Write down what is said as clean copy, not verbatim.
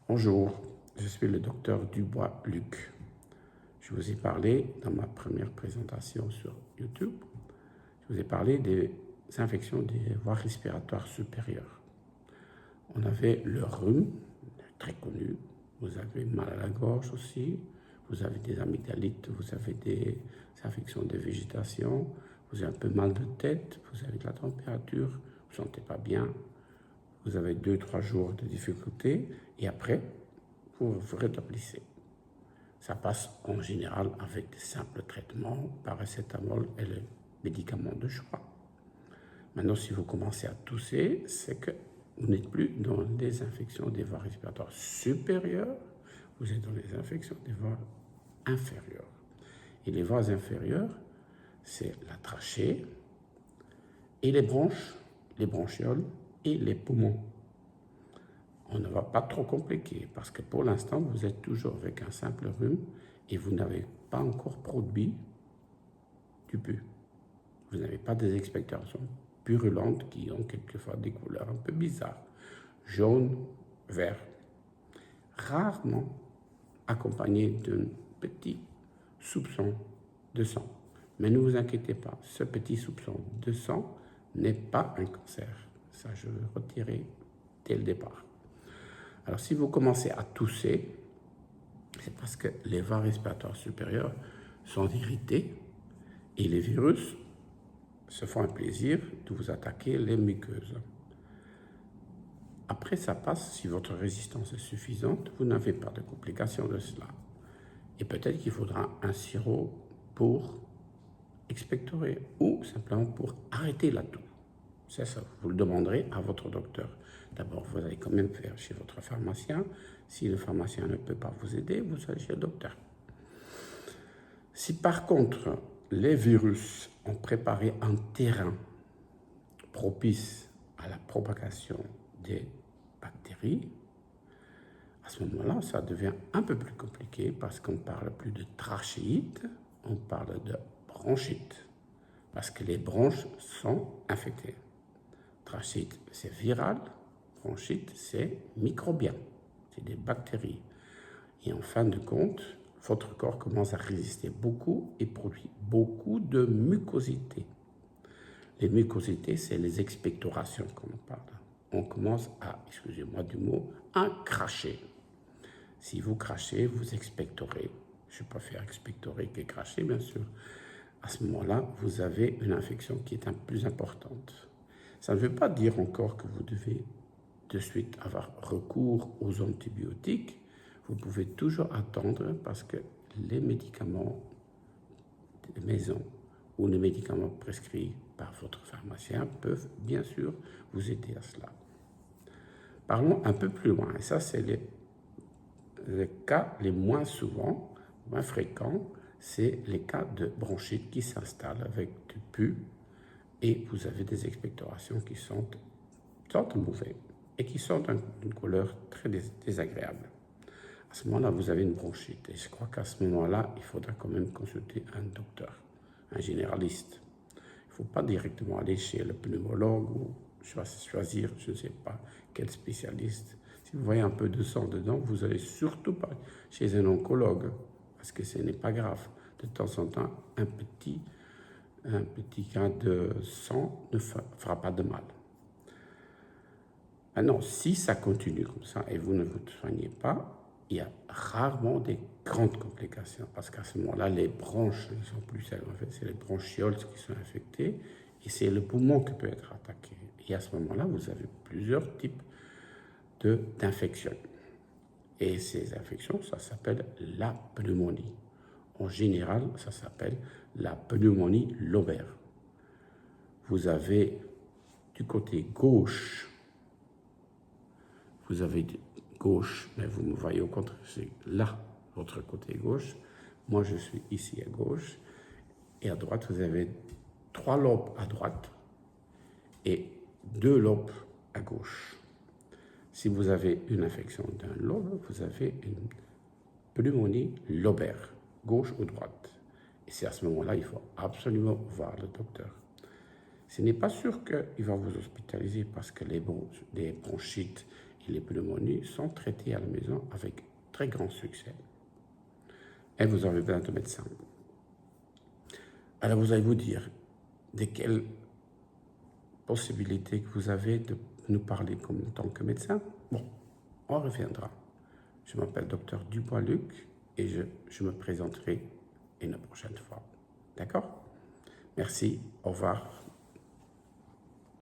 Bonjour, je suis le docteur Dubois Luc. Je vous ai parlé dans ma première présentation sur YouTube, je vous ai parlé des infections des voies respiratoires supérieures. On avait le rhume, très connu, vous avez mal à la gorge aussi, vous avez des amygdalites, vous avez des infections de végétation, vous avez un peu mal de tête, vous avez de la température, vous ne sentez pas bien, vous avez 2-3 jours de difficultés et après, vous vous rétablissez. Ça passe en général avec des simples traitements, paracétamol et les médicaments de choix. Maintenant, si vous commencez à tousser, c'est que vous n'êtes plus dans les infections des voies respiratoires supérieures, vous êtes dans les infections des voies inférieures. Et les voies inférieures, c'est la trachée et les bronches, les bronchioles et les poumons. On ne va pas trop compliquer parce que pour l'instant, vous êtes toujours avec un simple rhume et vous n'avez pas encore produit du pus. Vous n'avez pas des expectorations purulentes qui ont quelquefois des couleurs un peu bizarres, jaune, vert, rarement accompagnées d'un petit soupçon de sang. Mais ne vous inquiétez pas, ce petit soupçon de sang n'est pas un cancer. Ça, je veux retirer dès le départ. Alors, si vous commencez à tousser, c'est parce que les voies respiratoires supérieures sont irritées et les virus se font un plaisir de vous attaquer les muqueuses. Après, ça passe, si votre résistance est suffisante, vous n'avez pas de complications de cela. Et peut-être qu'il faudra un sirop pour expectorer ou simplement pour arrêter la toux. C'est ça, vous le demanderez à votre docteur. D'abord, vous allez quand même faire chez votre pharmacien. Si le pharmacien ne peut pas vous aider, vous allez chez le docteur. Si par contre, les virus ont préparé un terrain propice à la propagation des bactéries, à ce moment-là, ça devient un peu plus compliqué parce qu'on ne parle plus de trachéite, on parle de bronchite, parce que les bronches sont infectées. Trachéite, c'est viral, bronchite, c'est microbien, c'est des bactéries. Et en fin de compte, votre corps commence à résister beaucoup et produit beaucoup de mucosité. Les mucosités, c'est les expectorations qu'on parle. On commence à, excusez-moi du mot, à cracher. Si vous crachez, vous expectorez. Je préfère expectorer que cracher, bien sûr. À ce moment-là, vous avez une infection qui est plus importante. Ça ne veut pas dire encore que vous devez de suite avoir recours aux antibiotiques. Vous pouvez toujours attendre parce que les médicaments de maison ou les médicaments prescrits par votre pharmacien peuvent bien sûr vous aider à cela. Parlons un peu plus loin, et ça c'est les cas les moins souvent, moins fréquents, c'est les cas de bronchite qui s'installent avec du pus et vous avez des expectorations qui sont mauvais et qui sont d'une couleur très désagréable. À ce moment-là, vous avez une bronchite et je crois qu'à ce moment-là, il faudra quand même consulter un docteur, un généraliste. Il ne faut pas directement aller chez le pneumologue ou choisir, je ne sais pas, quel spécialiste. Si vous voyez un peu de sang dedans, vous n'allez surtout pas chez un oncologue, parce que ce n'est pas grave. De temps en temps, un petit cas de sang ne fera pas de mal. Maintenant, si ça continue comme ça et vous ne vous soignez pas, il y a rarement des grandes complications parce qu'à ce moment-là, les bronches ne sont plus celles, en fait, c'est les bronchioles qui sont infectées et c'est le poumon qui peut être attaqué. Et à ce moment-là, vous avez plusieurs types d'infections. Et ces infections, ça s'appelle la pneumonie. En général, ça s'appelle la pneumonie lobaire. Vous avez du côté gauche, vous avez gauche, mais vous me voyez au contraire, c'est là, votre côté gauche. Moi, je suis ici à gauche. Et à droite, vous avez 3 lobes à droite et 2 lobes à gauche. Si vous avez une infection d'un lobe, vous avez une pneumonie lobaire, gauche ou droite. Et c'est à ce moment-là, il faut absolument voir le docteur. Ce n'est pas sûr qu'il va vous hospitaliser parce que les bronchites et les pneumonies sont traitées à la maison avec très grand succès. Et vous avez besoin de médecins. Alors vous allez vous dire, de quelles possibilités que vous avez de nous parler comme en tant que médecin? Bon, on reviendra. Je m'appelle Dr Dubois-Luc et je me présenterai une prochaine fois. D'accord? Merci, au revoir.